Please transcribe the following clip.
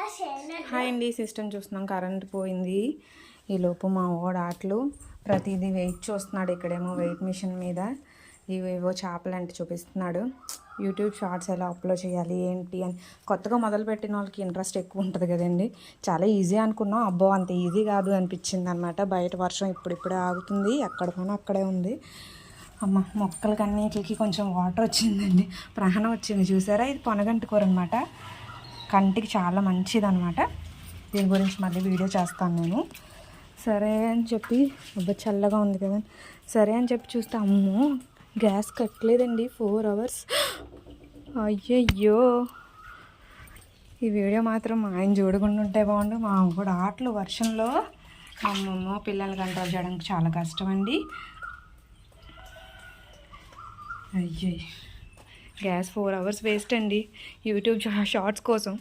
Hi అండి, system చూస్తున్నాం. Current పోయింది. ఈలోపు మా వాడు ఆటలు ప్రతిదీ వెయిట్ చూస్తున్నాడు. ఇక్కడేమో వెయిట్ మిషన్ మీద ఇవేవో చేపలు అంటే చూపిస్తున్నాడు. యూట్యూబ్ షార్ట్స్ ఎలా అప్లోడ్ చేయాలి ఏంటి అని కొత్తగా మొదలుపెట్టిన వాళ్ళకి ఇంట్రెస్ట్ ఎక్కువ ఉంటుంది కదండి. చాలా ఈజీ అనుకున్నాం, అబ్బో అంత ఈజీ కాదు అనిపించింది అనమాట. బయట వర్షం ఇప్పుడిప్పుడే ఆగుతుంది, ఎక్కడ పని అక్కడే ఉంది. అమ్మ మొక్కలకి అన్నిటికి కొంచెం వాటర్ వచ్చిందండి, ప్రాణం వచ్చింది. చూసారా, ఇది పొనగంటి కూర అనమాట. కంటికి చాలా మంచిది అనమాట. దీని గురించి మళ్ళీ వీడియో చేస్తాను నేను. సరే అని చెప్పి అబ్బా చల్లగా ఉంది కదా, సరే అని చెప్పి చూస్తే అమ్మో గ్యాస్ కట్టలేదండి 4 hours. అయ్యయ్యో, ఈ వీడియో మాత్రం మా ఆయన చూడకుండా ఉంటే బాగుండు. మా కూడా ఆటలు వర్షంలో అమ్మమ్మో పిల్లలు కంట్రోల్ చేయడానికి చాలా కష్టం అండి. అయ్యో, గ్యాస్ 4 hours వేస్ట్ అండి యూట్యూబ్ షార్ట్స్ కోసం.